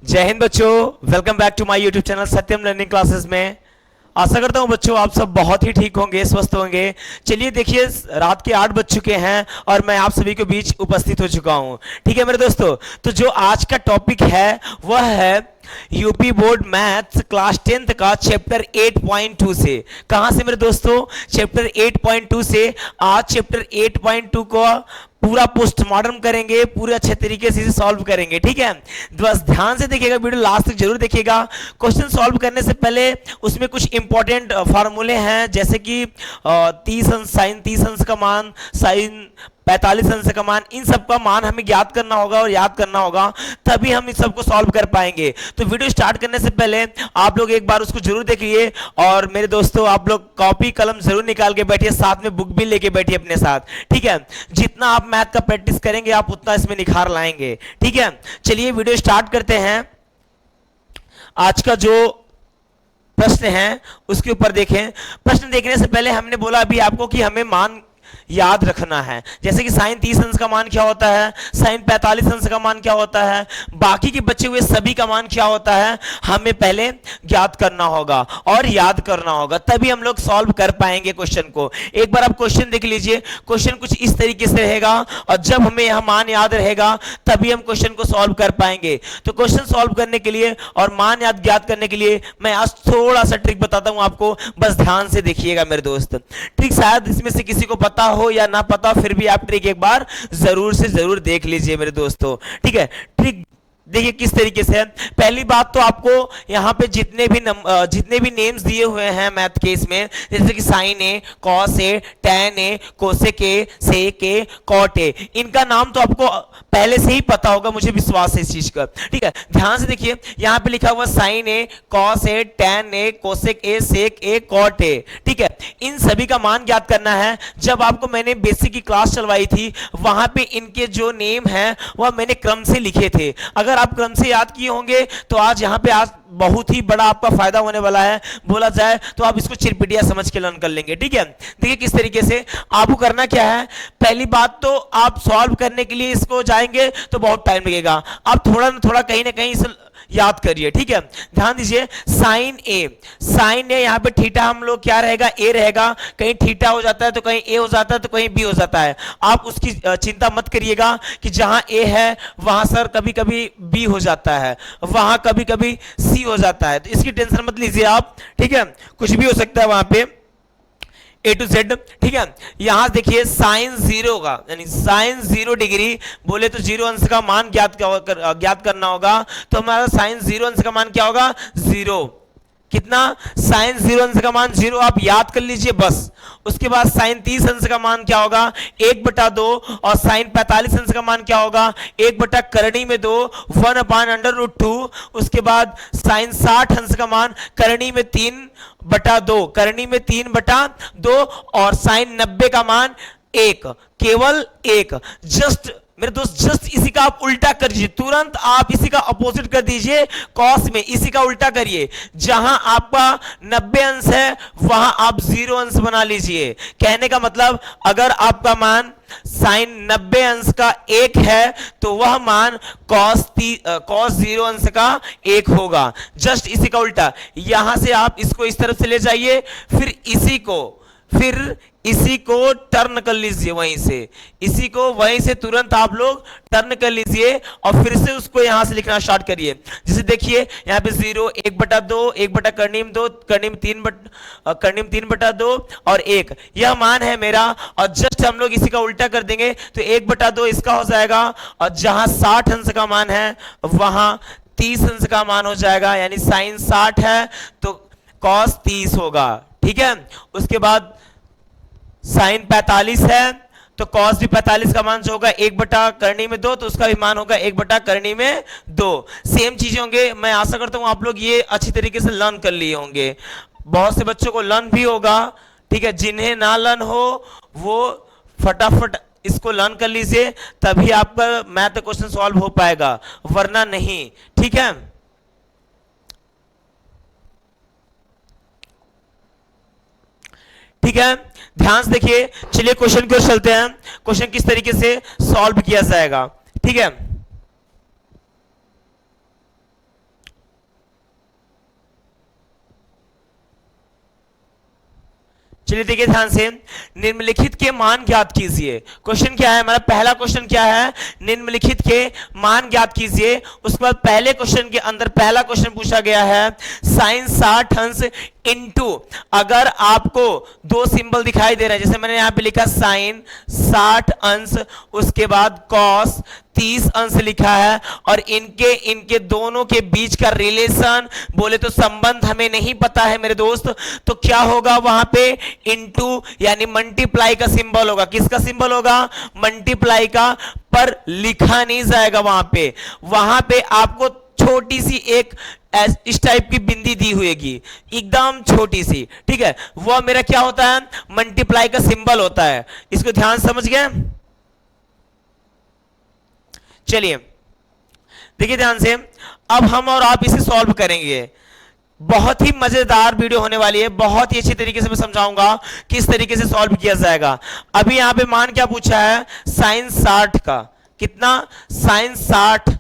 जय हिंद बच्चों, welcome back to my YouTube channel Satyam learning classes में। आशा करता हूं बच्चों आप सब बहुत ही ठीक होंगे, स्वस्थ होंगे। चलिए देखिए, रात के 8 बज चुके हैं और मैं आप सभी के बीच उपस्थित हो चुका हूं। ठीक है मेरे दोस्तों, तो जो आज का टॉपिक है वह है UP board maths class 10th का चैप्टर 8.2 से। कहां से मेरे दोस्तों? चैप्टर 8.2 से। आज चैप्टर 8.2 को पूरा पोस्टमार्टम करेंगे, पूरे अच्छे तरीके से सॉल्व करेंगे। ठीक है, बस ध्यान से देखिएगा, वीडियो लास्ट तक जरूर देखिएगा। क्वेश्चन सॉल्व करने से पहले उसमें कुछ इंपॉर्टेंट फार्मूले हैं, जैसे कि 30 अंश साइन 30 अंश का मान, साइन 45 अंश का मान, इन सब का मान हमें ज्ञात करना होगा और याद करना होगा, तभी हम इस सब को सॉल्व कर पाएंगे। तो वीडियो स्टार्ट करने से पहले आप लोग एक बार उसको जरूर देखिए और मेरे दोस्तों आप लोग कॉपी कलम जरूर निकाल के बैठिए, साथ में बुक भी लेके बैठिए अपने साथ। ठीक है, जितना आप मैथ का प्रैक्टिस करेंगे आप उतना इसमें निखार लाएंगे। ठीक है, चलिए वीडियो स्टार्ट करते हैं। आज का जो प्रश्न है उसके ऊपर देखें। प्रश्न देखने से पहले हमने बोला अभी आपको कि हमें मान याद रखना है, जैसे कि साइन 30 अंश का मान क्या होता है, साइन 45 अंश का मान क्या होता है, बाकी के बचे हुए सभी का मान क्या होता है, हमें पहले ज्ञात करना होगा और याद करना होगा, तभी हम लोग सॉल्व कर पाएंगे क्वेश्चन को। एक बार आप क्वेश्चन देख लीजिए, क्वेश्चन कुछ इस तरीके से रहेगा और जब हमें यह मान याद रहेगा तभी हम क्वेश्चन को सॉल्व कर पाएंगे। तो क्वेश्चन सॉल्व करने के लिए और मान याद ज्ञात करने के लिए मैं आज थोड़ा सा ट्रिक बताता हूं आपको, बस ध्यान से देखिएगा मेरे दोस्त। ट्रिक शायद इसमें से किसी को पता हो या ना पता, फिर भी आप ट्रिक एक बार जरूर से जरूर देख लीजिए मेरे दोस्तों। ठीक है, ट्रिक देखिए किस तरीके से है। पहली बात तो आपको यहाँ पे जितने भी नेम्स दिए हुए हैं मैथ के इसमें, जैसे कि sine a, cos a, tan a, cosec a, sec a, cot a, इनका नाम तो आपको पहले से ही पता होगा, मुझे विश्वास है इस चीज का। ठीक है, ध्यान से देखिए, यहाँ पे लिखा हुआ sine a, cos a, tan a, cosec a, sec a, cot a. ठीक है, इन सभी का मान ज्ञात करना है। जब आपको मैंने बेसिक की क्लास चलवाई थी वहां पे इनके जो नेम है वह मैंने क्रम से लिखे थे। अगर आप क्रम से याद किए होंगे तो आज यहाँ पे आज बहुत ही बड़ा आपका फायदा होने वाला है। बोला जाए तो आप इसको चिरपिटिया समझ के लर्न कर लेंगे। ठीक है, देखिए किस तरीके से आपको करना क्या है। पहली बात तो आप सॉल्व करने के लिए इसको जाएंगे तो बहुत टाइम लगेगा, आप थोड़ा ना थोड़ा कहीं ना कहीं इसे याद करिए। ठीक है, ध्यान दीजिए, साइन ए यहाँ पे थीटा हम लोग क्या रहेगा, ए रहेगा। कहीं थीटा हो जाता है तो कहीं ए हो जाता है तो कहीं बी हो जाता है। आप उसकी चिंता मत करिएगा कि जहां ए है वहां सर कभी कभी बी हो जाता है, वहां कभी कभी सी हो जाता है, तो इसकी टेंशन मत लीजिए आप। ठीक है, कुछ भी हो सकता है वहां पे ए टू जेड। ठीक है, यहां देखिए साइन 0 का यानी साइन 0 डिग्री बोले तो 0 अंश का मान ज्ञात करना होगा। तो हमारा साइन 0 अंश का मान क्या होगा, 0। कितना? साइन 0 अंश का मान 0, आप याद कर लीजिए बस। उसके बाद साइन 30 अंश का मान क्या होगा, 1/2, और साइन 45 अंश का मान क्या होगा, 1 करणी में 2, 1/√2। उसके बाद साइन 60 अंश का मान करणी में 3/2, करणी में 3/2, और साइन 90 का मान 1, केवल 1। जस्ट मेरे दोस्त जस्ट इसी का आप उल्टा करिए, तुरंत आप इसी का अपोजिट कर दीजिए, कॉस में इसी का उल्टा करिए। जहां आपका 90 अंश है वहां आप 0 अंश बना लीजिए। कहने का मतलब अगर आपका मान साइन 90 अंश का 1 है तो वह मान कॉस 0 अंश का 1 होगा। जस्ट इसी का उल्टा, यहां से आप इसको इस तरफ से ले जाइए, फिर इसी को टर्न कर लीजिए, वहीं से इसी को वहीं से तुरंत आप लोग टर्न कर लीजिए और फिर से उसको यहां से लिखना स्टार्ट करिए। जैसे देखिए यहां पे 0, 1/2, 1 करणी में 2, करणी में 3/2 और 1, यह मान है मेरा। और जस्ट हम लोग इसी का उल्टा कर देंगे तो 1/2 इसका हो जाएगा, और जहां 60 अंश का मान है वहां 30 अंश का मान हो जाएगा, यानी साइन 60 है तो कॉस 30 होगा। ठीक है, उसके बाद साइन 45 है तो कॉस भी 45 का मान जो होगा 1 करणी में 2, तो उसका भी मान होगा 1 करणी में 2। सेम चीजें होंगे। मैं आशा करता हूं आप लोग ये अच्छी तरीके से लर्न कर लिए होंगे। बहुत से बच्चों को लर्न भी होगा। ठीक है, जिन्हें ना लर्न हो वो फटाफट इसको लर्न कर लीजिए, तभी आपका मैथ क्वेश्चन सॉल्व हो पाएगा, वरना नहीं। ठीक है, ठीक है, ध्यान से देखिए। चलिए क्वेश्चन की ओर चलते हैं, क्वेश्चन किस तरीके से सॉल्व किया जाएगा। ठीक है, चलिए देखिए ध्यान से, निम्नलिखित के मान ज्ञात कीजिए। क्वेश्चन क्या है हमारा, पहला क्वेश्चन क्या है, निम्नलिखित के मान ज्ञात कीजिए। उसके बाद पहले क्वेश्चन के अंदर पहला क्वेश्चन पूछा गया है साइन 60 अंश इनटू, अगर आपको दो सिंबल दिखाई दे रहे हैं, जैसे मैंने यहां पे लिखा साइन 60 अंश, उसके बाद कॉस 30 अंश लिखा है, और इनके दोनों के बीच का रिलेशन बोले तो संबंध हमें नहीं पता है मेरे दोस्त, तो क्या होगा वहां पे, इनटू यानी मल्टीप्लाई का सिंबल होगा। किसका सिंबल होगा, मल्टीप्लाई का, पर लिखा नहीं जाएगा वहां पे आपको छोटी सी एक इस टाइप की बिंदी दी हुएगी, एकदम छोटी सी, ठीक है, वह मेरा क्या होता है, मल्टीप्लाई का सिंबल होता है। इसको ध्यान समझ गए। चलिए देखिए ध्यान से, अब हम और आप इसे सॉल्व करेंगे। बहुत ही मजेदार वीडियो होने वाली है, बहुत ही अच्छी तरीके से मैं समझाऊंगा किस तरीके से सॉल्व किया जाएगा। अभी यहां पे मान क्या पूछा है, साइन 60 का, कितना, साइन 60,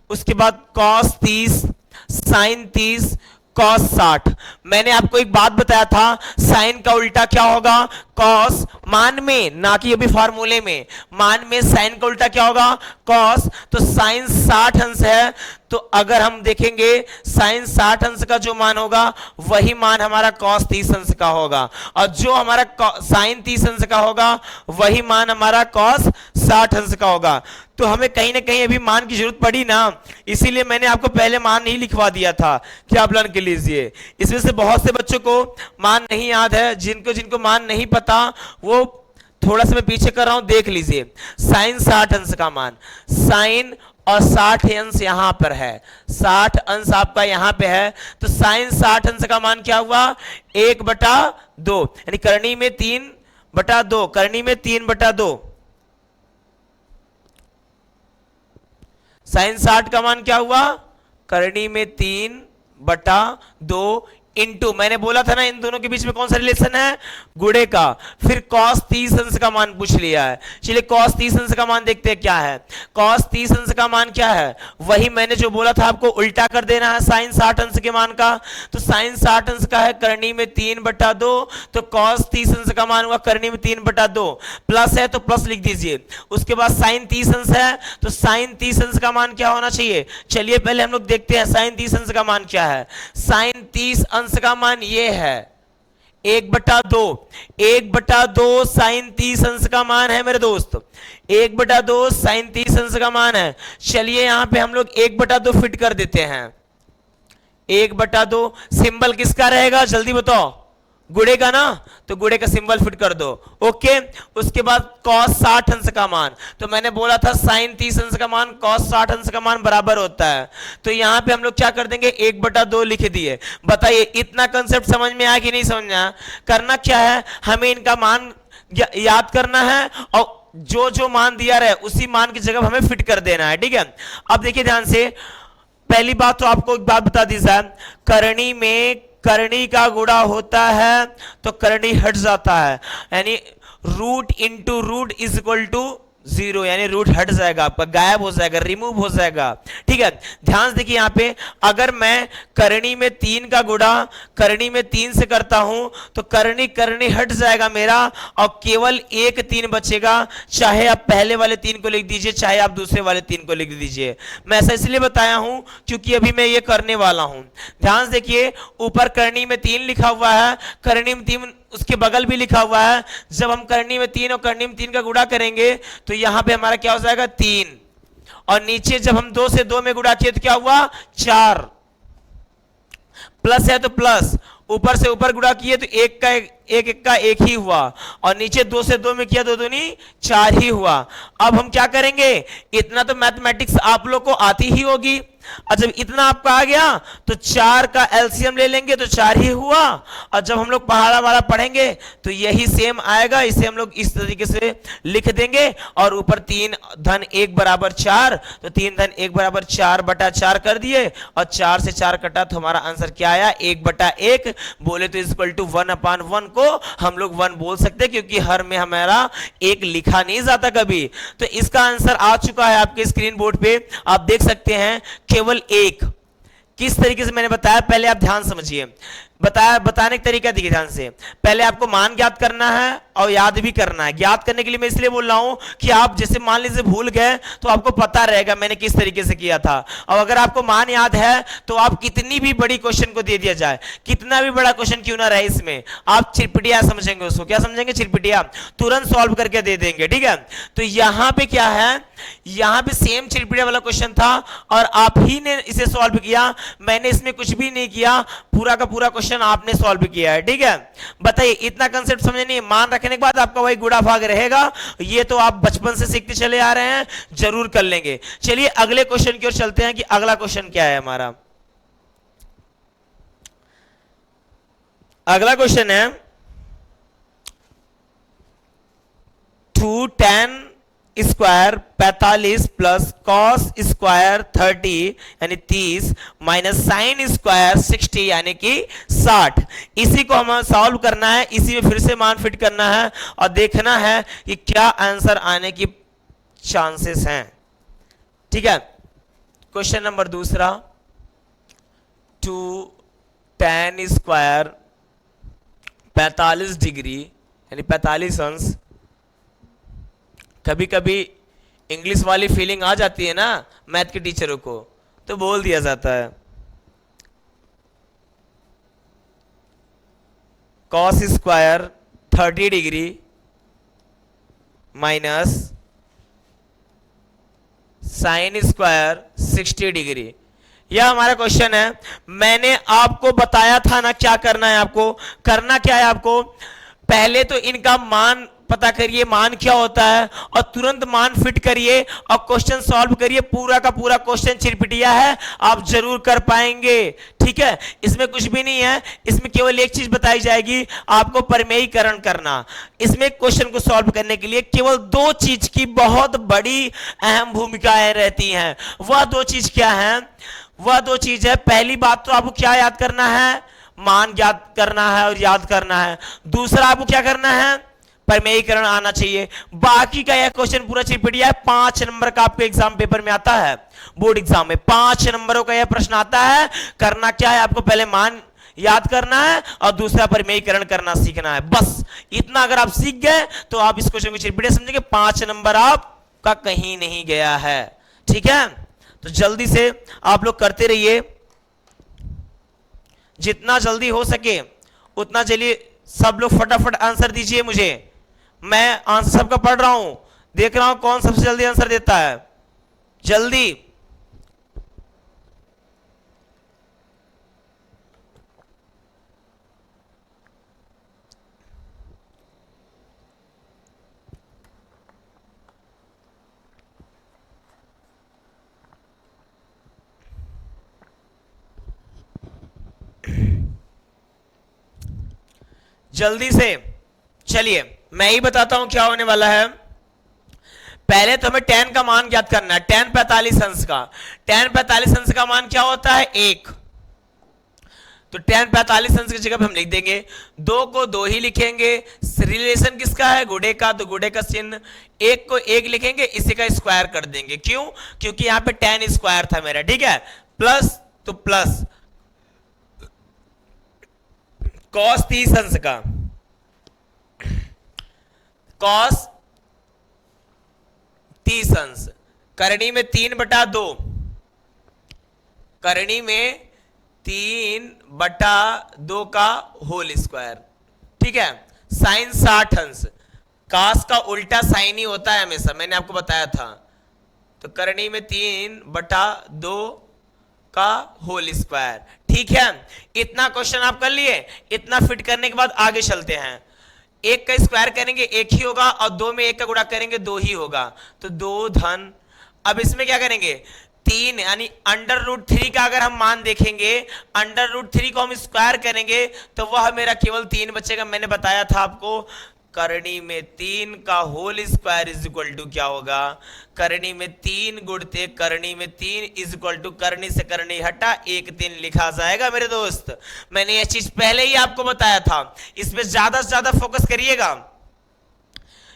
उसके बाद कॉस 30, साइन 30, कॉस 60। मैंने आपको एक बात बताया था, साइन का उल्टा क्या होगा, कॉस, मान में, ना कि अभी फार्मूले में, मान में साइन का उल्टा क्या होगा, कॉस। तो साइन 60 अंश है, तो अगर हम देखेंगे साइन 60 अंश का जो मान होगा वही मान हमारा कॉस 30 अंश का होगा, और जो हमारा साइन 30 अंश का होगा वही मान हमारा कॉस 60 अंश का होगा। तो हमें कहीं ना कहीं अभी मान की जरूरत पड़ी ना, इसीलिए मैंने आपको पहले मान ही लिखवा दिया था कि आप लर्न कर लीजिए। इसमें से बहुत से बच्चों को मान नहीं याद है, जिनको मान नहीं पता वो थोड़ा सा मैं पीछे कर रहा हूं, देख लीजिए। साइन 60 अंश का मान, साइन और 60 अंश यहां पर है, 60 अंश आपका यहां पे है, तो साइन 60 अंश का मान क्या हुआ, 1/2, यानी करनी में 3/2, करनी में 3/2। साइन 60 का मान क्या हुआ, करनी में 3/2 इनटू, मैंने बोला था ना इन दोनों के बीच में कौन सा रिलेशन है, गुणे का। फिर cos 30 अंश का मान पूछ लिया है, चलिए cos 30 अंश का मान देखते हैं क्या है। cos 30 अंश का मान क्या है, वही मैंने जो बोला था आपको, उल्टा कर देना है साइन 60 अंश के मान का। तो साइन 60 अंश का है करनी में 3/2, तो cos 30 अंश का मान हुआ करनी में 3/2, प्लस है तो प्लस लिख दीजिए। उसके बाद साइन 30 अंश है, तो साइन 30 अंश का मान क्या होना चाहिए, चलिए पहले हम लोग देखते हैं साइन 30 अंश का मान क्या है। साइन 30 अंश का मान ये है 1/2, 1/2 साइन 30 अंश का मान है मेरे दोस्त, 1/2 साइन 30 अंश का मान है। चलिए यहां पे हम लोग 1/2 फिट कर देते हैं, 1/2 सिंबल किसका रहेगा जल्दी बताओ, गुणे का ना, तो गुणे का सिंबल फिट कर दो, ओके। उसके बाद cos 60 अंश का मान, तो मैंने बोला था साइन 30 अंश का मान cos 60 अंश का मान बराबर होता है, तो यहां पे हम लोग क्या कर देंगे, 1/2 लिख दिए। बताइए इतना कंसेप्ट समझ में आया कि नहीं समझ में आया। करना क्या है, हमें इनका मान याद करना है, और जो जो मान दिया रहे उसी मान की जगह हमें फिट कर देना है, ठीक है। अब देखिए ध्यान से, पहली बात तो आपको एक बात बता दी जाए, करनी में करनी का गुणा होता है तो करनी हट जाता है, यानी root into root is equal to 0, यानी रूट हट जाएगा आपका, गायब हो जाएगा, रिमूव हो जाएगा, ठीक है। ध्यान से देखिए यहाँ पे, अगर मैं करनी में 3 का गुणा करनी में 3 से करता हूं तो करनी करनी हट जाएगा मेरा, और केवल एक 3 बचेगा। चाहे आप पहले वाले 3 को लिख दीजिए, चाहे आप दूसरे वाले 3 को लिख दीजिए। मैं ऐसा इसलिए बताया हूं क्योंकि अभी मैं ये करने वाला हूं। ध्यान से देखिए, ऊपर करनी में 3 लिखा हुआ है, करनी में 3 उसके बगल भी लिखा हुआ है। जब हम करनी में 3 और करनी में 3 का गुणा करेंगे तो यहां पे हमारा क्या हो जाएगा 3, और नीचे जब हम 2 से 2 में गुणा किए तो क्या हुआ 4, प्लस है तो प्लस, ऊपर से ऊपर गुणा किए तो एक का एक ही हुआ, और नीचे 2 से 2 में किया तो 2 दूनी 4 ही हुआ। अब हम क्या करेंगे, इतना तो मैथमेटिक्स आप लोग को आती ही होगी, और जब इतना आपका आ गया तो 4 का एलसीएम ले लेंगे तो 4 ही हुआ, और जब हम लोग पहाड़ा वाला पढ़ेंगे तो यही सेम आएगा। इसे हम लोग इस तरीके से लिख देंगे, और ऊपर 3 धन 1 बराबर 4, तो 3 धन 1 बराबर 4/4 कर दिए, और 4 से 4 कटा तो हमारा आंसर क्या आया 1/1। बोले तो इज इक्वल टू 1/1 को हम लोग 1 बोल सकते हैं, क्योंकि हर में हमारा 1 लिखा नहीं जाता कभी। तो इसका आंसर आ चुका है आपके स्क्रीन बोर्ड पे, आप देख सकते हैं, केवल 1। किस तरीके से मैंने बताया पहले आप ध्यान समझिए। बताने का तरीका देखिए ध्यान से। पहले आपको मान ज्ञात करना है और याद भी करना है। ज्ञात करने के लिए मैं इसलिए बोल रहा हूं कि आप जैसे मान लीजिए भूल गए तो आपको पता रहेगा मैंने किस तरीके से किया था। और अगर आपको मान याद है तो आप कितनी भी बड़ी क्वेश्चन को दे दिया जाए, कितना भी बड़ा क्वेश्चन क्यों ना रहे, इसमें आप चिरपिटिया समझेंगे उसको। क्या समझेंगे? चिरपिटिया, तुरंत सॉल्व करके दे देंगे। ठीक है, तो यहां पे क्या है, यहां पे सेम चिरपिटिया वाला क्वेश्चन था और आप ही ने इसे सॉल्व किया, मैंने इसमें कुछ भी नहीं किया, पूरा का पूरा क्वेश्चन आपने सॉल्व किया है। ठीक है, बताइए इतना कंसेप्ट समझे नहीं? मान रखने के बाद आपका वही गुणा भाग रहेगा, ये तो आप बचपन से सीखते चले आ रहे हैं, जरूर कर लेंगे। चलिए अगले क्वेश्चन की ओर चलते हैं कि अगला क्वेश्चन क्या है हमारा। अगला क्वेश्चन है 2 tan square 45 plus cos square 30 यानी 30 माइनस साइन स्क्वायर 60 यानी कि 60। इसी को हमें सॉल्व करना है, इसी में फिर से मान फिट करना है और देखना है कि क्या आंसर आने की चांसेस हैं। ठीक है, क्वेश्चन नंबर दूसरा 2 tan स्क्वायर 45 डिग्री यानी 45 अंश। कभी कभी इंग्लिश वाली फीलिंग आ जाती है ना मैथ के टीचरों को, तो बोल दिया जाता है cos square 30 degree minus sine square 60 degree. यह हमारा क्वेश्चन है। मैंने आपको बताया था ना क्या करना है, आपको करना क्या है, आपको पहले तो इनका मान पता करिए, मान क्या होता है, और तुरंत मान फिट करिए और क्वेश्चन सॉल्व करिए। पूरा का पूरा क्वेश्चन चिरपिटिया है, आप जरूर कर पाएंगे। ठीक है, इसमें कुछ भी नहीं है, इसमें केवल एक चीज बताई जाएगी, आपको प्रमेयीकरण करना। इसमें क्वेश्चन को सॉल्व करने के लिए केवल दो चीज की बहुत बड़ी अहम भूमिकाएं रहती हैं। वह दो चीज क्या है? वह दो चीज है, पहली बात तो आपको क्या याद करना है? मान याद करना है और याद करना है। दूसरा आपको क्या करना है? प्रमेयीकरण आना चाहिए। बाकी का यह क्वेश्चन पूरा चिरपिटिया है। 5 नंबर का आपके एग्जाम पेपर में आता है, बोर्ड एग्जाम में 5 नंबरों का यह प्रश्न आता है। करना क्या है? आपको पहले मान याद करना है और दूसरा प्रमेयीकरण करना सीखना है। बस इतना अगर आप सीख गए तो आप इस क्वेश्चन को चिरपिटिया समझेंगे। 5 नंबर आपका कहीं नहीं गया है। ठीक है, तो जल्दी से आप लोग करते रहिए, जितना जल्दी हो सके उतना। चलिए सब लोग फटाफट आंसर दीजिए मुझे। मैं आंसर सबका पढ़ रहा हूं, देख रहा हूं कौन सबसे जल्दी आंसर देता है। जल्दी जल्दी से। चलिए मैं ही बताता हूं क्या होने वाला है। पहले तो हमें tan का मान ज्ञात करना है। tan 45 अंश का, tan 45 अंश का मान क्या होता है? 1। तो tan 45 अंश की जगह पे हम लिख देंगे 2 को 2 ही लिखेंगे। रिलेशन किसका है? गुणे का, तो गुणे का चिन्ह। 1 को 1 लिखेंगे, इसी का स्क्वायर कर देंगे। क्यों? क्योंकि यहां पे tan स्क्वायर था मेरा। ठीक है, प्लस तो प्लस cos 30 अंश का, cos 30 अंश करनी में 3/2, करनी में 3/2 का होल स्क्वायर। ठीक है, साइन 60 अंश, कास का उल्टा साइन ही होता है हमेशा, मैंने आपको बताया था। तो करनी में 3/2 का होल स्क्वायर। ठीक है, इतना क्वेश्चन आप कर लिए। इतना फिट करने के बाद आगे चलते हैं। 1 का स्क्वायर करेंगे 1 ही होगा और 2 में 1 का गुणा करेंगे 2 ही होगा, तो 2 धन। अब इसमें क्या करेंगे? 3 यानी √3 का अगर हम मान देखेंगे, √3 को हम स्क्वायर करेंगे तो वह मेरा केवल 3 बचेगा। मैंने बताया था आपको, करनी में 3 का whole square is equal to क्या होगा? करनी में 3 गुणते करनी में 3 इज इक्वल टू करनी से करनी हटा 1 3 लिखा जाएगा मेरे दोस्त। मैंने यह चीज पहले ही आपको बताया था, इस पे ज्यादा से ज्यादा फोकस करिएगा।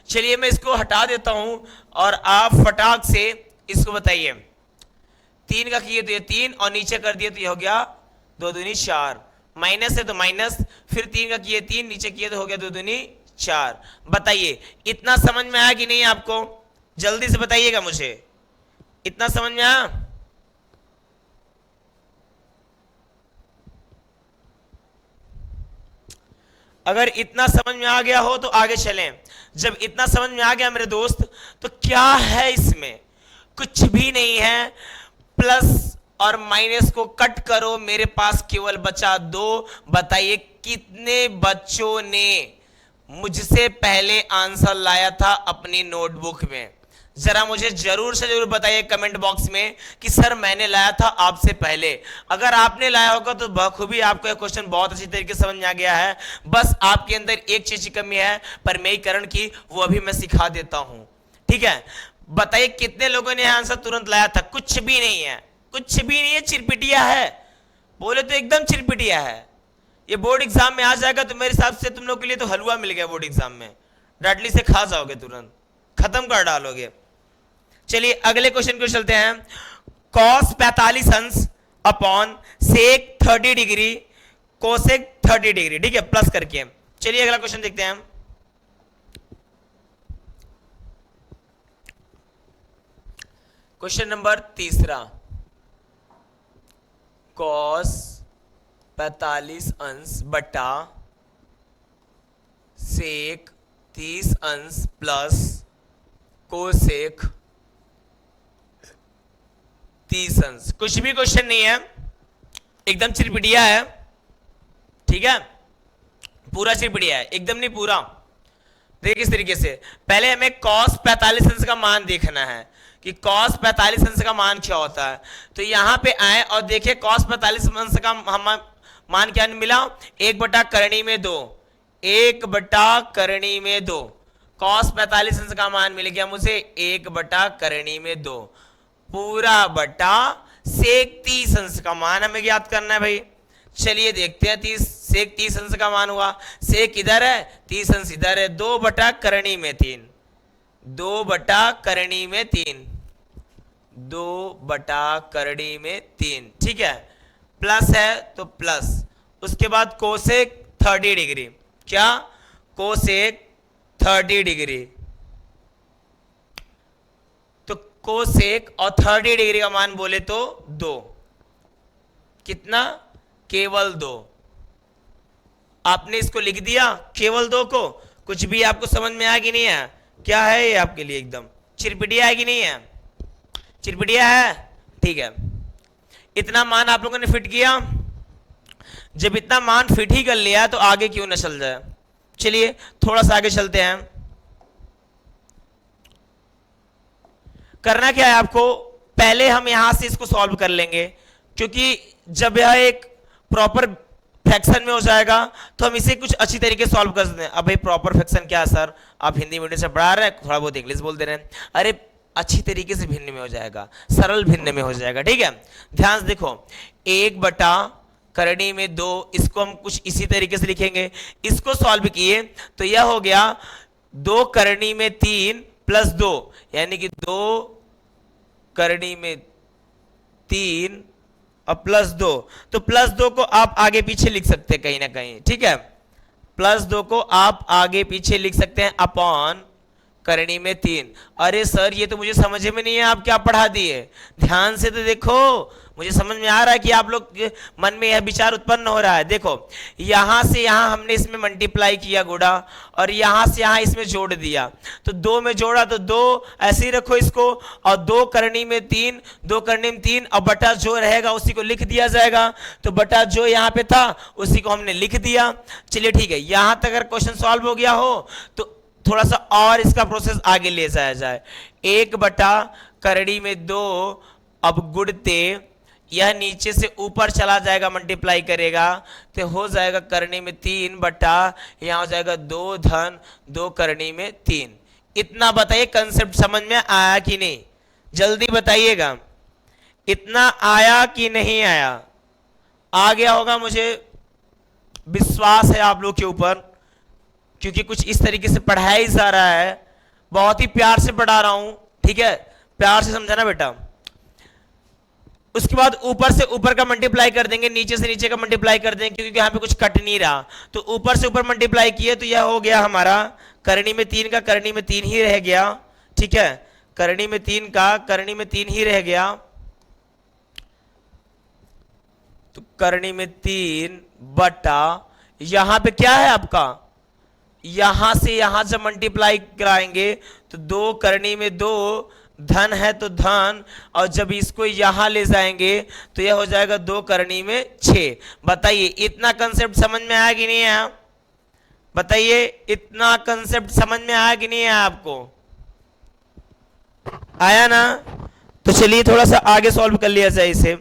चलिए मैं इसको हटा देता हूं और आप फटाक से इसको बताइए। 3 का किए तो ये 3 और नीचे कर दिए तो ये हो गया 2 दूनी 4। माइनस है तो माइनस, फिर 3 का किए 3, नीचे किए तो हो गया 2 दूनी 4। बताइए इतना समझ में आया कि नहीं आपको? जल्दी से बताइएगा मुझे, इतना समझ में आया? अगर इतना समझ में आ गया हो तो आगे चलें। जब इतना समझ में आ गया मेरे दोस्त, तो क्या है इसमें? कुछ भी नहीं है। प्लस और माइनस को कट करो, मेरे पास केवल बचा 2। बताइए कितने बच्चों ने मुझसे पहले आंसर लाया था अपनी नोटबुक में? जरा मुझे जरूर से जरूर बताइए कमेंट बॉक्स में कि सर मैंने लाया था आपसे पहले। अगर आपने लाया होगा तो बखूबी आपको यह क्वेश्चन बहुत अच्छी तरीके से समझ में आ गया है। बस आपके अंदर एक चीज की कमी है परमेयीकरण की, वो अभी मैं सिखा देता हूं। ठीक है, बताइए कितने लोगों ने आंसर तुरंत लाया था? कुछ भी नहीं है, कुछ भी नहीं है, चिरपिटिया है। बोले तो एकदम चिरपिटिया है। ये बोर्ड एग्जाम में आ जाएगा तो मेरे हिसाब से तुम लोग के लिए तो हलवा मिल गया बोर्ड एग्जाम में, डाटली से खा जाओगे, तुरंत खत्म कर डालोगे। चलिए अगले क्वेश्चन को चलते हैं। cos 45 अंश upon sec 30 degree cosec 30 degree, ठीक है, प्लस करके। चलिए अगला क्वेश्चन देखते हैं। क्वेश्चन नंबर 3, cos 45 अंश बटा सेक 30 अंश प्लस कोसेक 30 अंश। कुछ भी क्वेश्चन नहीं है, एकदम चिरपिटिया है। ठीक है, पूरा चिरपिटिया है, एकदम नहीं पूरा। देखिए इस तरीके से पहले हमें cos 45 अंश का मान देखना है कि cos 45 अंश का मान क्या होता है। तो यहां पे आए और देखिए cos 45 अंश का हम मान क्या मिला? 1/करणी में 2, 1/करणी में 2। cos 45 अंश का मान मिल गया मुझे 1/करणी में 2 पूरा बटा सेक 30 अंश का मान हमें ज्ञात करना है भाई। चलिए देखते हैं, 30 सेक 30 अंश का मान हुआ। सेक इधर है, 30 अंश इधर है, 2/करणी में 3, 2/करणी में 3, 2/करणी में 3। ठीक है, प्लस है तो प्लस। उसके बाद कोसेक 30 डिग्री, क्या? Cosec 30 degree. तो कोसेक और 30 डिग्री का मान बोले तो 2, कितना? केवल 2। आपने इसको लिख दिया केवल 2 को। कुछ भी आपको समझ में आया कि नहीं है? क्या है ये आपके लिए? एकदम चिरपिटिया है कि नहीं है? चिरपिटिया है, ठीक है। इतना मान आप लोगों ने फिट किया। जब इतना मान फिट ही कर लिया तो आगे क्यों ना चल जाए। चलिए थोड़ा सा आगे चलते हैं। करना क्या है आपको? पहले हम यहां से इसको सॉल्व कर लेंगे, क्योंकि जब यह एक प्रॉपर फ्रैक्शन में हो जाएगा तो हम इसे कुछ अच्छी तरीके से सॉल्व कर सकते हैं। अब भाई प्रॉपर फ्रैक्शन क्या है सर? आप हिंदी मीडियम से पढ़ा रहे हैं, थोड़ा बहुत इंग्लिश बोल दे रहे हैं। अरे अच्छी तरीके से भिन्न में हो जाएगा, सरल भिन्न में हो जाएगा। ठीक है, ध्यान से देखो, 1/करणी में 2, इसको हम कुछ इसी तरीके से लिखेंगे। इसको सॉल्व किए तो यह हो गया 2/करणी में 3 प्लस 2, यानी कि 2/करणी में 3 और प्लस 2। तो प्लस 2 को आप आगे पीछे लिख सकते हैं कहीं ना कहीं। ठीक है, प्लस 2 को आप आगे पीछे लिख सकते हैं अपॉन करणी में 3। अरे सर ये तो मुझे समझ में नहीं है, आप क्या पढ़ा दिए? ध्यान से तो देखो, मुझे समझ में आ रहा है कि आप लोग के मन में यह विचार उत्पन्न हो रहा है। देखो यहां से यहां हमने इसमें मल्टीप्लाई किया गुणा, और यहां से यहां इसमें जोड़ दिया। तो 2 में जोड़ा तो 2, ऐसे ही रखो इसको, और 2/करणी में 3, 2/करणी में 3, और बटा जो रहेगा उसी को लिख दिया जाएगा। तो बटा जो यहाँ पे था उसी को हमने लिख दिया। चलिए ठीक है, यहां तक अगर क्वेश्चन सॉल्व हो गया हो तो थोड़ा सा और इसका प्रोसेस आगे ले जाया जाए। 1/करणी में 2, अब गुणते यह नीचे से ऊपर चला जाएगा, मल्टीप्लाई करेगा तो हो जाएगा करणी में 3 बटा, यहां हो जाएगा 2 धन 2 करणी में 3। इतना बताइए कंसेप्ट समझ में आया कि नहीं? जल्दी बताइएगा, इतना आया कि नहीं आया? आ गया होगा, मुझे विश्वास है आप लोग के ऊपर, क्योंकि कुछ इस तरीके से पढ़ाया ही जा रहा है। बहुत ही प्यार से पढ़ा रहा हूं, ठीक है, प्यार से समझाना बेटा। उसके बाद ऊपर से ऊपर का मल्टीप्लाई कर देंगे, नीचे से नीचे का मल्टीप्लाई कर देंगे, क्योंकि यहाँ पे कुछ कट नहीं रहा। तो ऊपर से ऊपर मल्टीप्लाई किए तो यह हो गया हमारा करनी में 3 का करनी में 3 ही रह गया। ठीक है, करनी में 3 का करनी में 3 ही रह गया। तो करनी में 3 बटा यहां पे क्या है आपका, यहां से यहां जब मल्टीप्लाई कराएंगे तो 2 करनी में 2 धन है तो धन, और जब इसको यहां ले जाएंगे तो यह हो जाएगा 2 करनी में 6। बताइए इतना कंसेप्ट समझ में आया कि नहीं आया? बताइए इतना कंसेप्ट समझ में आया कि नहीं आया आपको? आया ना? तो चलिए थोड़ा सा आगे सॉल्व कर लिया जाए इसे।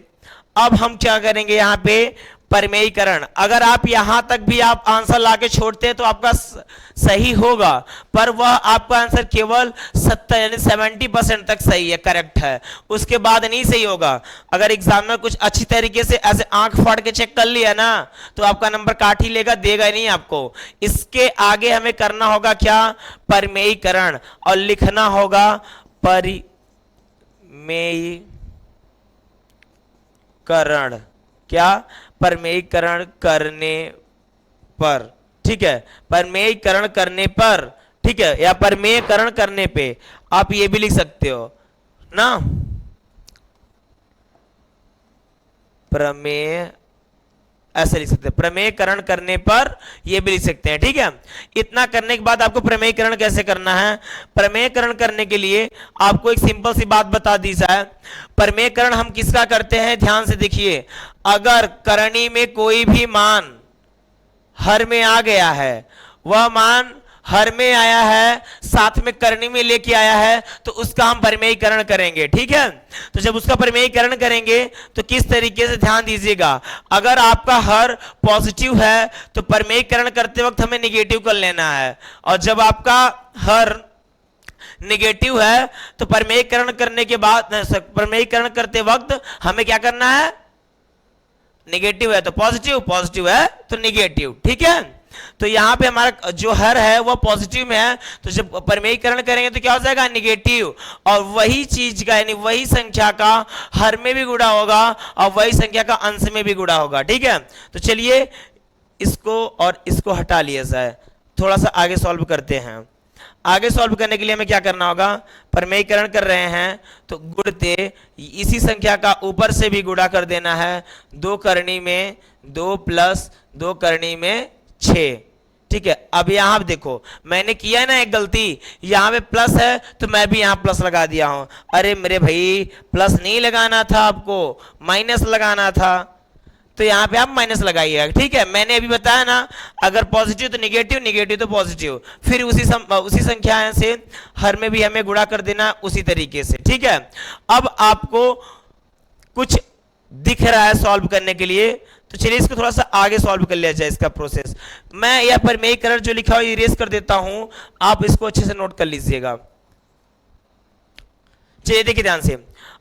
अब हम क्या करेंगे यहाँ पे, परमेयीकरण। अगर आप यहां तक भी आप आंसर लाके छोड़ते हैं तो आपका सही होगा, पर वह आपका आंसर केवल 70 यानी 70% तक सही है, करेक्ट है, उसके बाद नहीं सही होगा। अगर एग्जाम में कुछ अच्छी तरीके से ऐसे आंख फाड़ के चेक कर लिया ना तो आपका नंबर काट ही लेगा, देगा नहीं आपको। इसके आगे हमें करना होगा क्या, परमेयीकरण, और लिखना होगा परमेयीकरण। क्या, परमेयीकरण करने पर। ठीक है, परमेयीकरण करने पर, ठीक है, या परमेयीकरण करने पे आप ये भी लिख सकते हो ना, प्रमेय ऐसे लिख सकते हैं, प्रमेयीकरण करने पर ये भी लिख सकते हैं। ठीक है, इतना करने के बाद आपको प्रमेयीकरण कैसे करना है। प्रमेयीकरण करने के लिए आपको एक सिंपल सी बात बता दी जाए। प्रमेयीकरण हम किसका करते हैं, ध्यान से देखिए। अगर करनी में कोई भी मान हर में आ गया है, वह मान हर में आया है साथ में करनी में लेके आया है, तो उसका हम परमेयीकरण करेंगे। ठीक है, तो जब उसका परमेयीकरण करेंगे तो किस तरीके से, ध्यान दीजिएगा। अगर आपका हर पॉजिटिव है तो परमेयीकरण करते वक्त हमें निगेटिव कर लेना है, और जब आपका हर निगेटिव है तो परमेयीकरण करने के बाद, परमेयीकरण करते वक्त हमें क्या करना है, निगेटिव है तो पॉजिटिव, पॉजिटिव है तो निगेटिव। ठीक है, तो यहां पे हमारा जो हर है वो पॉजिटिव में है, तो जब परमेयीकरण करेंगे तो क्या हो जाएगा, निगेटिव, और वही चीज का यानी वही संख्या का हर में भी गुणा होगा और वही संख्या का अंश में भी गुणा होगा। ठीक है, तो चलिए इसको और इसको हटा लिया जाए, थोड़ा सा आगे सॉल्व करते हैं। आगे सॉल्व करने के लिए हमें क्या करना होगा, परमेयीकरण कर रहे हैं तो गुणते इसी संख्या का ऊपर से भी गुणा कर देना है, 2 करनी में 2 प्लस 2 करनी में 6। ठीक है, अब यहां आप देखो मैंने किया ना एक गलती, यहां पे प्लस है तो मैं भी यहां प्लस लगा दिया हूं। अरे मेरे भाई प्लस नहीं लगाना था, आपको माइनस लगाना था, तो यहां पे आप माइनस लगाइएगा। ठीक है, मैंने अभी बताया ना, अगर पॉजिटिव तो निगेटिव, निगेटिव तो पॉजिटिव, फिर उसी संख्या से हर में भी हमें गुणा कर देना उसी तरीके से। ठीक है, अब आपको कुछ दिख रहा है सॉल्व करने के लिए, तो चलिए इसको थोड़ा सा आगे सॉल्व कर लिया जाए इसका प्रोसेस। मैं यह परमेयीकरण जो लिखा हुआ इरेज कर देता हूं, आप इसको अच्छे से नोट कर लीजिएगा। चलिए देखिए ध्यान से,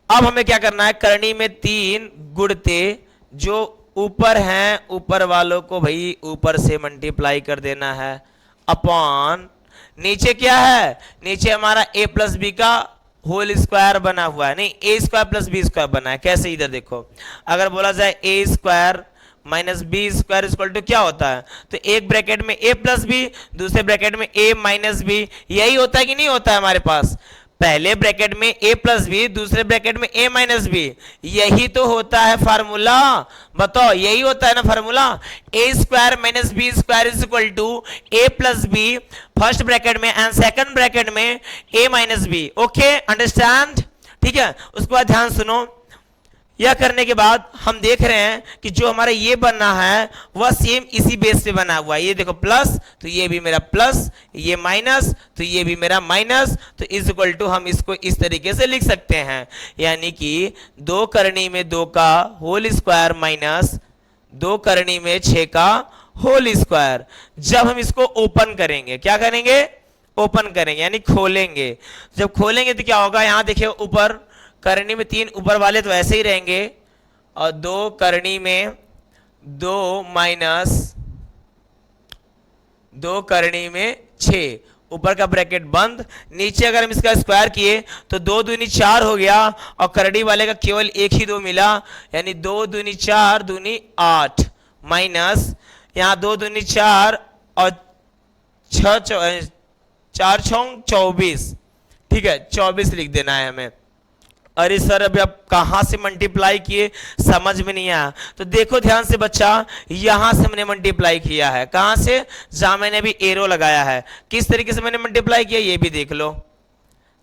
अब हमें क्या करना है, करनी में 3 गुणते जो ऊपर हैं ऊपर वालों को भाई ऊपर से मल्टीप्लाई कर देना है, अपॉन नीचे क्या है, नीचे हमारा a प्लस बी का होल स्क्वायर बना हुआ है, नहीं a square plus b square बना है। कैसे, इधर देखो, अगर बोला जाए a square minus b square equal to क्या होता है, तो एक ब्रैकेट में a प्लस बी, दूसरे ब्रैकेट में a माइनस बी, यही होता है कि नहीं होता है हमारे पास। पहले ब्रैकेट में a प्लस बी, दूसरे ब्रैकेट में a माइनस बी, यही तो होता है फार्मूला। बताओ, यही होता है ना formula, a square minus b square is equal to a plus b first bracket में एंड सेकंड ब्रैकेट में a minus b. Okay, understand. ठीक है, उसके बाद ध्यान सुनो, यह करने के बाद हम देख रहे हैं कि जो हमारा ये बनना है वह सेम इसी बेस पे बना हुआ है। ये देखो प्लस, तो ये भी मेरा प्लस, ये माइनस, तो ये भी मेरा माइनस, तो इज इक्वल टू हम इसको इस तरीके से लिख सकते हैं, यानी कि 2 करनी में 2 का होल स्क्वायर माइनस 2 करनी में 6 का होल स्क्वायर। जब हम इसको ओपन करेंगे, क्या करेंगे, ओपन करेंगे यानी खोलेंगे। जब खोलेंगे तो क्या होगा, यहां देखिए ऊपर करनी में 3 ऊपर वाले तो ऐसे ही रहेंगे, और 2 करनी में 2 माइनस 2 करनी में 6 ऊपर का ब्रैकेट बंद, नीचे अगर हम इसका स्क्वायर किए तो 2 दूनी 4 हो गया और करड़ी वाले का केवल एक ही 2 मिला, यानी 2 दूनी 4 दूनी 8 माइनस यहाँ 2 दूनी 4 और 4 छौं 24, ठीक है 24 लिख देना है हमें। अरे सर अभी आप कहां से मल्टीप्लाई किए समझ में नहीं आया, तो देखो ध्यान से बच्चा, यहां से मैंने मल्टीप्लाई किया है, कहां से, जहां मैंने अभी एरो लगाया है, किस तरीके से मैंने मल्टीप्लाई किया ये भी देख लो,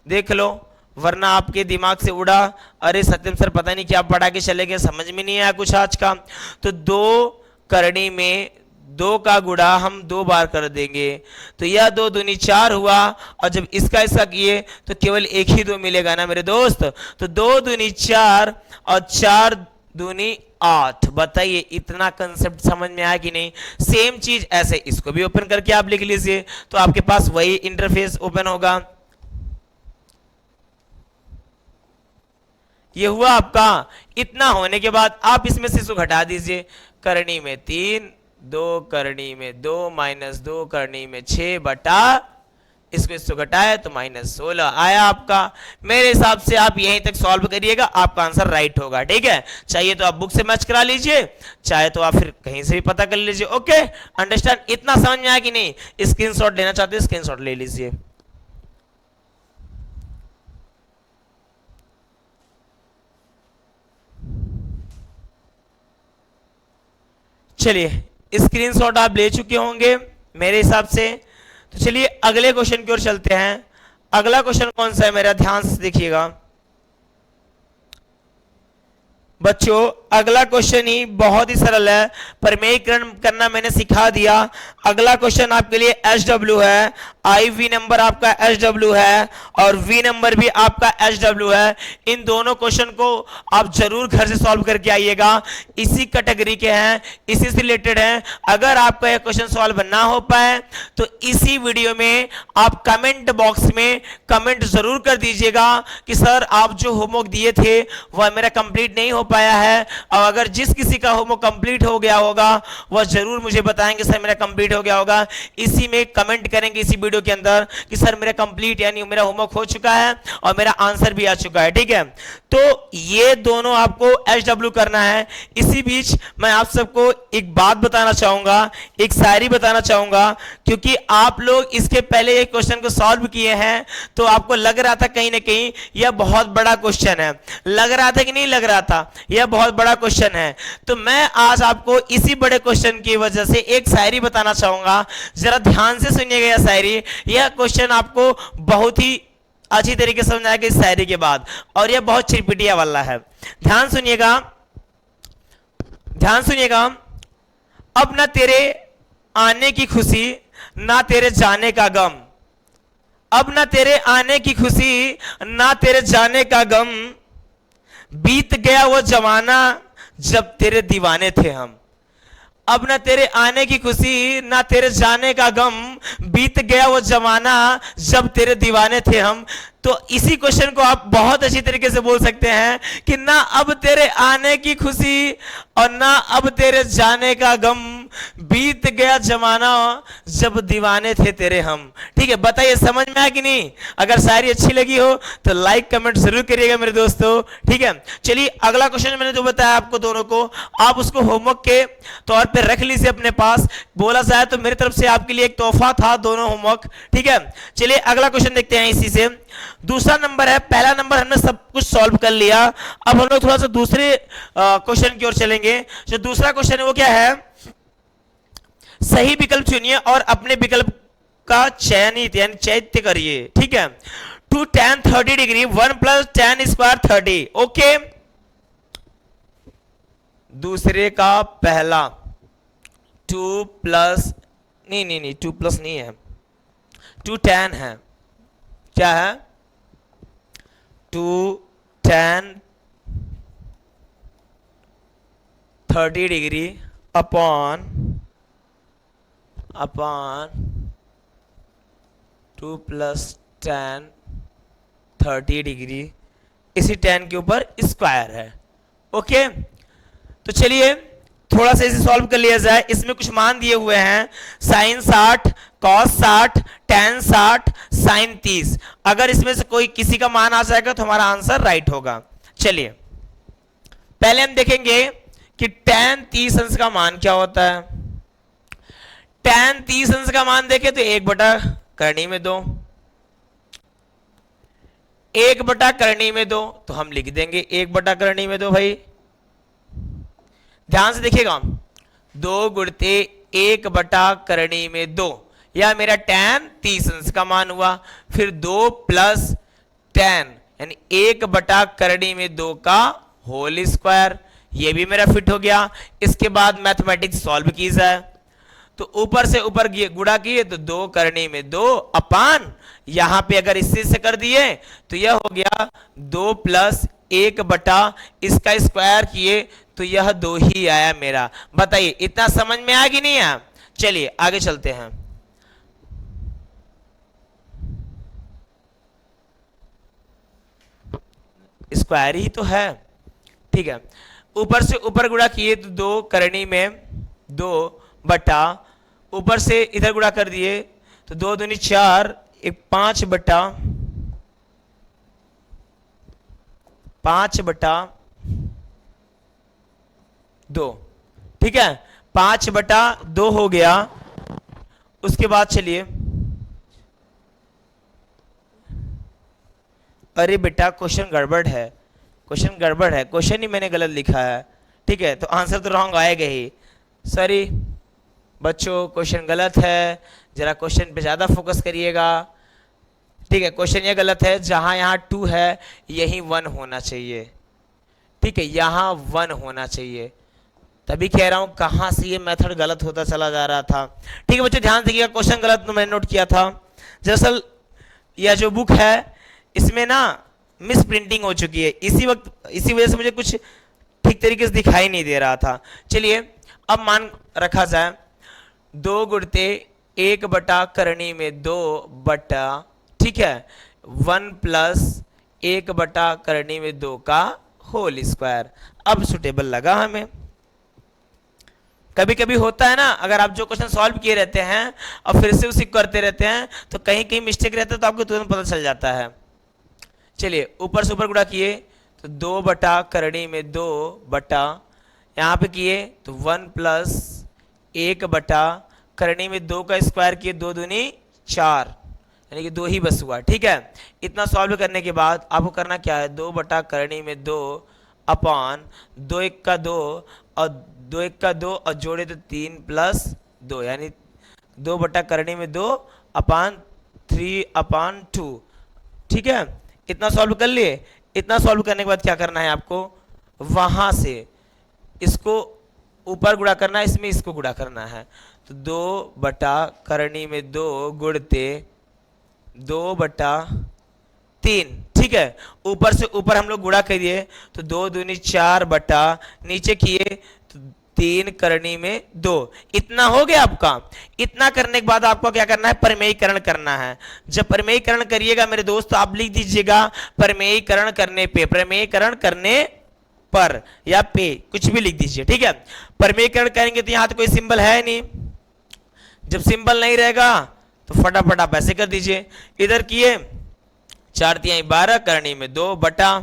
देख लो, वरना आपके दिमाग से उड़ा, अरे सत्यम सर पता नहीं क्या पढ़ा के चले गए, समझ में नहीं आया कुछ आज का। तो 2 करनी में 2 का गुणा हम 2 बार कर देंगे, तो यह 2 दूनी 4 हुआ, और जब इसका किए तो केवल एक ही 2 मिलेगा ना मेरे दोस्त, तो 2 दूनी 4 और 4 दूनी 8। बताइए इतना कंसेप्ट समझ में आया कि नहीं। सेम चीज ऐसे इसको भी ओपन करके आप लिख लीजिए, तो आपके पास वही इंटरफेस ओपन होगा। ये हुआ आपका। इतना होने के बाद आप इसमें से इसको घटा दीजिए, करनी में 3, 2 करनी में 2 माइनस 2 करनी में 6 बटा, इसको घटाया तो -16 आया आपका। मेरे हिसाब से आप यहीं तक सॉल्व करिएगा, आपका आंसर राइट होगा, ठीक है। चाहिए तो आप बुक से मैच करा लीजिए, चाहे तो आप फिर कहीं से भी पता कर लीजिए। ओके अंडरस्टैंड, इतना समझ में आया कि नहीं। स्क्रीनशॉट लेना चाहते हैं स्क्रीनशॉट ले लीजिए। चलिए स्क्रीनशॉट आप ले चुके होंगे मेरे हिसाब से, तो चलिए अगले क्वेश्चन की ओर चलते हैं। अगला क्वेश्चन कौन सा है मेरा ध्यान से देखिएगा बच्चों। अगला क्वेश्चन ही बहुत ही सरल है, प्रमेयीकरण करना मैंने सिखा दिया। अगला क्वेश्चन आपके लिए SW है, IV नंबर आपका SW है और V नंबर भी आपका SW है। इन दोनों क्वेश्चन को आप जरूर घर से सॉल्व करके आइएगा, इसी कैटेगरी के हैं, इसी से रिलेटेड हैं। अगर आपका यह क्वेश्चन सॉल्व ना हो पाए तो इसी वीडियो में आप कमेंट बॉक्स में कमेंट जरूर कर दीजिएगा कि सर आप जो होमवर्क दिए थे वह मेरा कंप्लीट नहीं हो पाया है। और अगर जिस किसी का होमवर्क कंप्लीट हो गया होगा वह जरूर मुझे बताएंगे सर मेरा कंप्लीट हो गया होगा। इसी में कमेंट करेंगे इसी वीडियो के अंदर कि सर मेरा कंप्लीट यानी मेरा होमवर्क हो चुका है और मेरा आंसर भी आ चुका है, ठीक है। तो ये दोनों आपको SW करना है। इसी बीच मैं आप सबको एक बात बताना चाहूंगा, एक शायरी बताना चाहूंगा, क्योंकि आप लोग इसके पहले एक क्वेश्चन को सॉल्व किए हैं तो आपको लग रहा था कहीं ना कहीं यह बहुत बड़ा क्वेश्चन है, लग रहा था कि नहीं लग रहा था यह बहुत बड़ा क्वेश्चन है। तो मैं आज आपको इसी बड़े क्वेश्चन की वजह से एक शायरी बताना चाहूंगा, जरा ध्यान से सुनिएगा यह शायरी। यह क्वेश्चन आपको बहुत ही अच्छी तरीके से समझ आएगा इस शायरी के बाद, और यह बहुत चिरपिटिया वाला है। ध्यान सुनिएगा, ध्यान सुनिएगा। अब ना तेरे आने की खुशी ना तेरे जाने का गम, अब ना तेरे आने की खुशी ना तेरे जाने का गम, बीत गया वो जमाना जब तेरे दीवाने थे हम। अब ना तेरे आने की खुशी ना तेरे जाने का गम, बीत गया वो जमाना जब तेरे दीवाने थे हम। तो इसी क्वेश्चन को आप बहुत अच्छी तरीके से बोल सकते हैं कि ना अब तेरे आने की खुशी और ना अब तेरे जाने का गम, बीत गया जमाना जब दीवाने थे तेरे हम। ठीक है, बताइए समझ में आया कि नहीं। अगर शायरी अच्छी लगी हो तो लाइक कमेंट जरूर करिएगा मेरे दोस्तों, ठीक है। चलिए अगला क्वेश्चन मैंने जो बताया आपको दोनों को, आप उसको होमवर्क के तौर पे रख लीजिए अपने पास। बोला जाए तो मेरी तरफ से आपके लिए एक तोहफा था दोनों होमवर्क, ठीक है। चलिए अगला क्वेश्चन देखते हैं इसी से। दूसरा नंबर है, पहला नंबर हमने सब कुछ सॉल्व कर लिया, अब हम लोग थोड़ा सा दूसरे क्वेश्चन की ओर चलेंगे। जो दूसरा क्वेश्चन है वो क्या है, सही विकल्प चुनिए और अपने विकल्प का चयनित यानी चैत्य करिए, ठीक है। 2 tan 30 degree 1 + tan square 30, okay. दूसरे का पहला 2 प्लस नहीं 2 प्लस नहीं है, 2 tan है, क्या है 2 tan 30 degree upon 2 + tan 30 degree, इसी tan के ऊपर स्क्वायर है, ओके। तो चलिए थोड़ा सा इसे सॉल्व कर लिया जाए। इसमें कुछ मान दिए हुए हैं, sin 60 cos 60, tan 60, sin 30। अगर इसमें से कोई किसी का मान आ जाएगा तो हमारा आंसर राइट होगा। चलिए पहले हम देखेंगे कि tan 30 अंश का मान क्या होता है। tan 30 अंश का मान देखें तो 1/2 1/2 तो हम लिख देंगे 1/2 भाई। ध्यान से देखिएगा, 2 गुणते 1/2 यह मेरा tan 30 अंश का मान हुआ। फिर 2 प्लस tan यानी 1/2 का होल स्क्वायर, ये भी मेरा फिट हो गया। इसके बाद मैथमेटिक्स सॉल्व की जाए तो ऊपर से ऊपर गुणा किए तो 2/2 अपान, यहां पे अगर इससे से कर दिए तो यह हो गया 2 प्लस 1 इसका स्क्वायर किए तो यह 2 ही आया मेरा। बताइए इतना समझ में आया कि नहीं आया। चलिए आगे चलते हैं। स्क्वायर ही तो है, ठीक है। ऊपर से ऊपर गुणा किए तो 2/2 बटा, ऊपर से इधर गुणा कर दिए तो 2 दूनी 4, एक 5/2, ठीक है। 5/2 हो गया। उसके बाद चलिए, अरे बेटा क्वेश्चन गड़बड़ है, क्वेश्चन ही मैंने गलत लिखा है, ठीक है। तो आंसर तो रॉन्ग आएगा ही। सॉरी बच्चों, क्वेश्चन गलत है, जरा क्वेश्चन पे ज्यादा फोकस करिएगा, ठीक है। क्वेश्चन ये गलत है, जहां यहाँ 2 है यही 1 होना चाहिए, ठीक है। यहाँ 1 होना चाहिए, तभी कह रहा हूं कहां से ये मेथड गलत होता चला जा रहा था, ठीक है बच्चों। ध्यान देखिएगा, क्वेश्चन गलत तो मैंने नोट किया था। दरअसल यह जो बुक है इसमें ना मिस प्रिंटिंग हो चुकी है, इसी वजह से मुझे कुछ ठीक तरीके से दिखाई नहीं दे रहा था। चलिए अब मान रखा जाए, 2 गुणते 1/2 बटा, ठीक है, 1 प्लस 1/2 का होल स्क्वायर। अब सुटेबल लगा हमें। कभी कभी होता है ना, अगर आप जो क्वेश्चन सॉल्व किए रहते हैं और फिर से उसी करते रहते हैं तो कहीं कहीं मिस्टेक रहता है तो आपको तुरंत पता चल जाता है। चलिए ऊपर से ऊपर गुणा किए तो 2/2 बटा, यहाँ पे किए तो 1 प्लस 1/2 का स्क्वायर किए, 2 दूनी 4 यानी कि 2 ही बस हुआ, ठीक है। इतना सॉल्व करने के बाद आपको करना क्या है, 2/2 अपान 2 1 का 2 और 2 1 का 2 और जोड़े तो 3 प्लस 2 यानी 2/2 अपान 3/2, ठीक है। इतना सॉल्व कर लिए। इतना सॉल्व करने के बाद क्या करना है आपको, वहां से इसको ऊपर गुणा करना है, इसमें इसको गुणा करना है। तो 2/2 गुणते 2/3, ठीक है। ऊपर से ऊपर हम लोग गुणा करिए तो 2 दूनी 4 बटा, नीचे किए तो 3/2। इतना हो गया आपका। इतना करने के बाद आपको क्या करना है, परिमेयीकरण करना है। जब परिमेयीकरण करिएगा मेरे दोस्त, आप लिख दीजिएगा परिमेयीकरण करने पे, परिमेयीकरण करने पर या पे, कुछ भी लिख दीजिए, ठीक है। परिमेयीकरण करेंगे तो यहां तो कोई सिंबल है नहीं, जब सिंबल नहीं रहेगा तो फटाफट आप ऐसे कर दीजिए। इधर किए 4 तिहाई 12/2 बटा,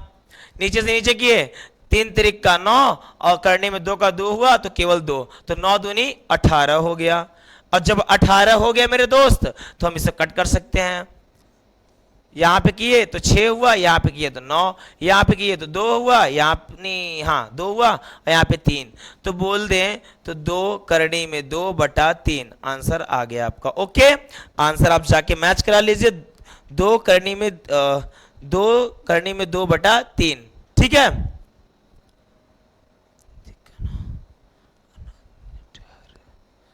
नीचे से नीचे किए 3 त्रिक का 9 और करने में 2 का 2 हुआ तो केवल 2, तो 9 दूनी 18 हो गया। और जब 18 हो गया मेरे दोस्त तो हम इसे कट कर सकते हैं। यहां पे किए तो 6 हुआ, यहां पे किए तो 9, यहां पे किए तो 2 हुआ, यहां नहीं, हाँ 2 हुआ और यहां पे 3, तो बोल दें तो 2/2 आंसर आ गया आपका। ओके, आंसर आप जाके मैच करा लीजिए, 2/2, ठीक है।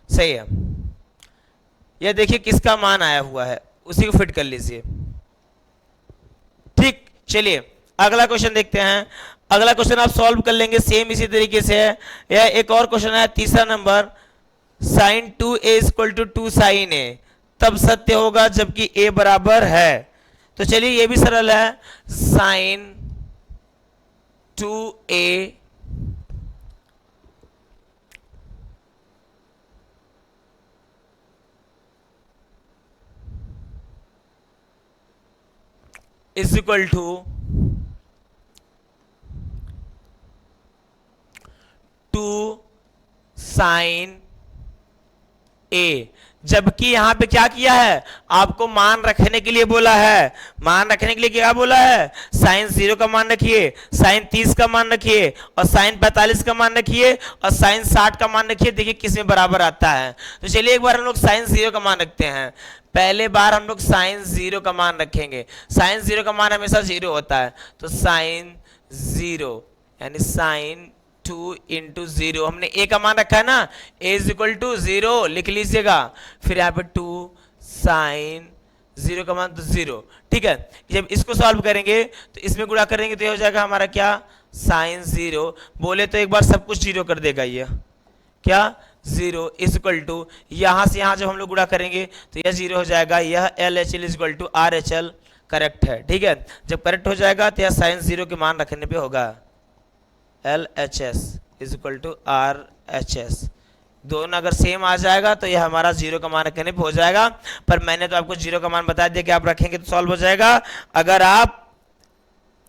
सही है। यह देखिए किसका मान आया हुआ है, उसी को फिट कर लीजिए, ठीक। चलिए अगला क्वेश्चन देखते हैं। अगला क्वेश्चन आप सॉल्व कर लेंगे सेम इसी तरीके से है। यह एक और क्वेश्चन है, तीसरा number, sin 2a = 2 sin a तब सत्य होगा जबकि a बराबर है। तो चलिए ये भी सरल है, sin 2a is equal to 2 sine a, जबकि यहां पे क्या किया है, आपको मान रखने के लिए बोला है। मान रखने के लिए क्या बोला है, साइन 0 का मान रखिए, साइन 30 का मान रखिए, और साइन 45 का मान रखिए, और साइन 60 का मान रखिए। देखिए किस में बराबर आता है। तो चलिए एक बार हम लोग साइन 0 का मान रखते हैं। पहले बार हम लोग साइन 0 का मान रखेंगे। साइन 0 का मान हमेशा 0 होता है, तो साइन 0 यानी साइन 2 इंटू 0, हमने ए का मान रखा है ना, ए इज इक्वल टू 0 लिख लीजिएगा। फिर यहाँ पे 2 साइन 0 का मान तो 0, ठीक है। जब इसको सॉल्व करेंगे तो इसमें गुणा करेंगे तो ये हो जाएगा हमारा क्या, साइन 0, बोले तो एक बार सब कुछ 0 कर देगा ये, क्या 0 इज इक्वल टू, यहां से यहां जब हम लोग गुणा करेंगे तो यह 0 हो जाएगा। यह L H L is equal to R H L correct है, ठीक है। जब करेक्ट हो जाएगा तो यह साइन 0 के मान रखने पे होगा। L H S is equal to R H S, दोनों अगर सेम आ जाएगा तो यह हमारा 0 का मान रखने पे हो जाएगा। पर मैंने तो आपको 0 का मान बता दिया कि आप रखेंगे तो सॉल्व हो जाएगा। अगर आप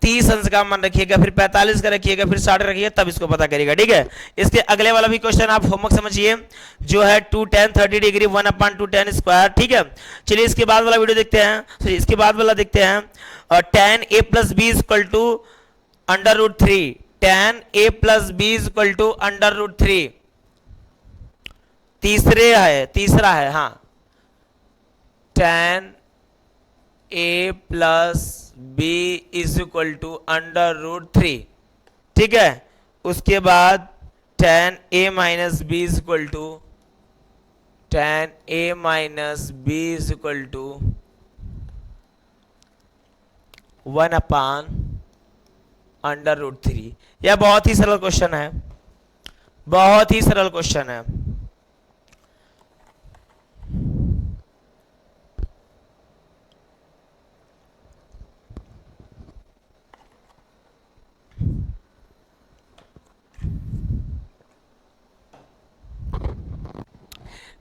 30 अंश का मान रखिएगा, फिर 45 का रखिएगा, फिर 60 रखिएगा, तब इसको पता करिएगा, ठीक है। इसके अगले वाला भी क्वेश्चन आप होमवर्क समझिए, जो है 2 tan 30 डिग्री 1/2 tan स्क्वायर, ठीक है। चलिए इसके बाद वाला वीडियो देखते हैं। इसके बाद वाला देखते हैं, और tan a plus b equal to √3, tan a plus b equal to √3, तीसरा है हाँ, tan a plus b is equal to √3, ठीक है। उसके बाद tan a minus b is equal to tan a minus b is equal to 1/√3। यह बहुत ही सरल क्वेश्चन है, बहुत ही सरल क्वेश्चन है।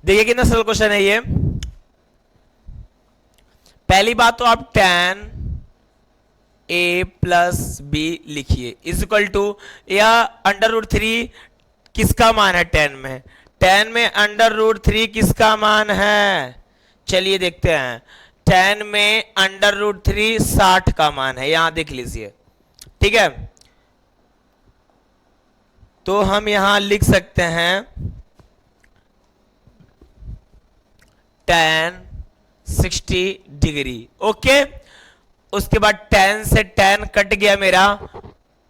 देखिए कितना सरल क्वेश्चन है ये। पहली बात तो आप tan a प्लस बी लिखिए इज इक्वल टू, या √3 किसका मान है tan में, tan में √3 किसका मान है, चलिए देखते हैं। tan में √3 60 का मान है, यहां देख लीजिए, ठीक है। तो हम यहां लिख सकते हैं tan 60 डिग्री, ओके। उसके बाद tan से tan कट गया मेरा,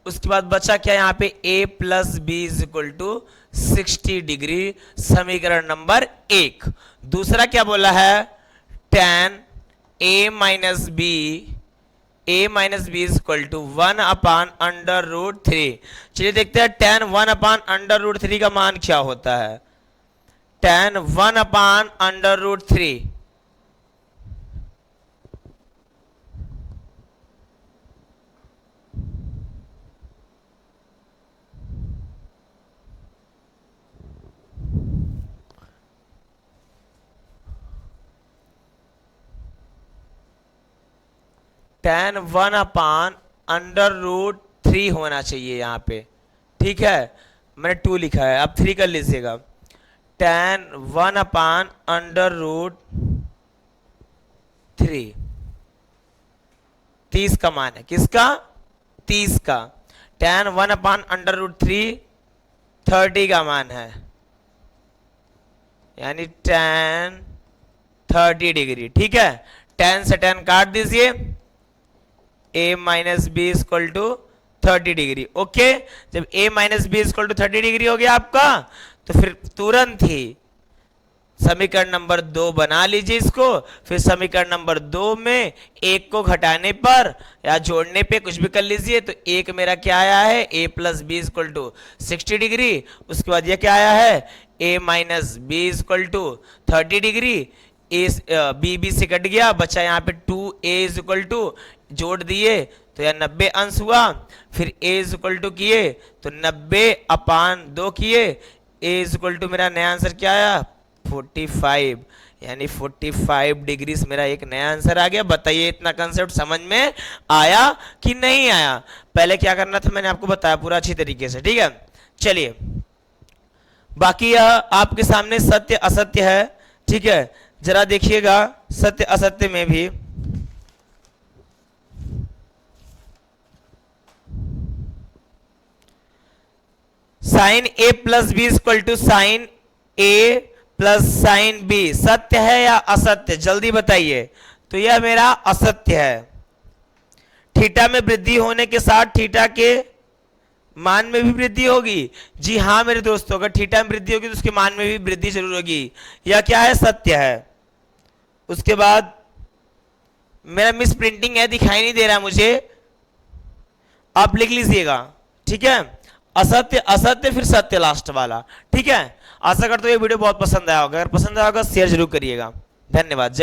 उसके बाद बचा क्या यहाँ पे, a plus b is equal to 60 degree, समीकरण नंबर 1। दूसरा क्या बोला है, tan a minus b is equal to 1/√3। चलिए देखते हैं tan 1/√3 का मान क्या होता है। tan 1/√3, tan 1/√3 होना चाहिए यहाँ पे, ठीक है। मैंने 2 लिखा है, आप 3 कर लीजिएगा। tan 1/√3 30 का मान है, किसका, 30 का। tan 1/√3 30 का मान है, यानी tan 30 डिग्री, ठीक है। tan से tan काट दीजिए, a minus b equal to 30 degree, okay. जब a minus b equal to 30 degree हो गया आपका, तो फिर तुरंत ही समीकरण नंबर 2 बना लीजिए इसको। फिर समीकरण नंबर 2 में एक को घटाने पर या जोड़ने पे कुछ भी कर लीजिए, तो एक मेरा क्या आया है, a plus b equal to 60 degree. उसके बाद ये क्या आया है, a minus b equal to 30 degree. B से कट गया, बचा यहाँ पे 2a इज इक्वल टू, जोड़ दिए तो यह 90 अंश हुआ। फिर a इज इक्वल टू किए तो 90/2 किए, a इज इक्वल टू मेरा नया आंसर क्या आया, 45, यानी 45 डिग्री मेरा एक नया आंसर आ गया। बताइए इतना कंसेप्ट समझ में आया कि नहीं आया? पहले क्या करना था मैंने आपको बताया पूरा अच्छी तरीके से, ठीक है। चलिए बाकी यह आपके सामने सत्य असत्य है, ठीक है। जरा देखिएगा सत्य असत्य में भी sine a plus b equal to sine a plus sine b सत्य है या असत्य? जल्दी बताइए। तो यह मेरा असत्य है। थीटा में वृद्धि होने के साथ थीटा के मान में भी वृद्धि होगी। जी हाँ मेरे दोस्तों, अगर थीटा में वृद्धि होगी तो उसके मान में भी वृद्धि जरूर होगी। यह क्या है? सत्य है। उसके बाद मेरा मिस प्रिंटिंग है, दिखाई नहीं दे रहा मुझे, आप लिख लीजिएगा, ठीक है। असत्य असत्य फिर सत्य लास्ट वाला, ठीक है। आशा करता हूँ ये वीडियो बहुत पसंद आया होगा। अगर पसंद आया होगा शेयर जरूर करिएगा। धन्यवाद।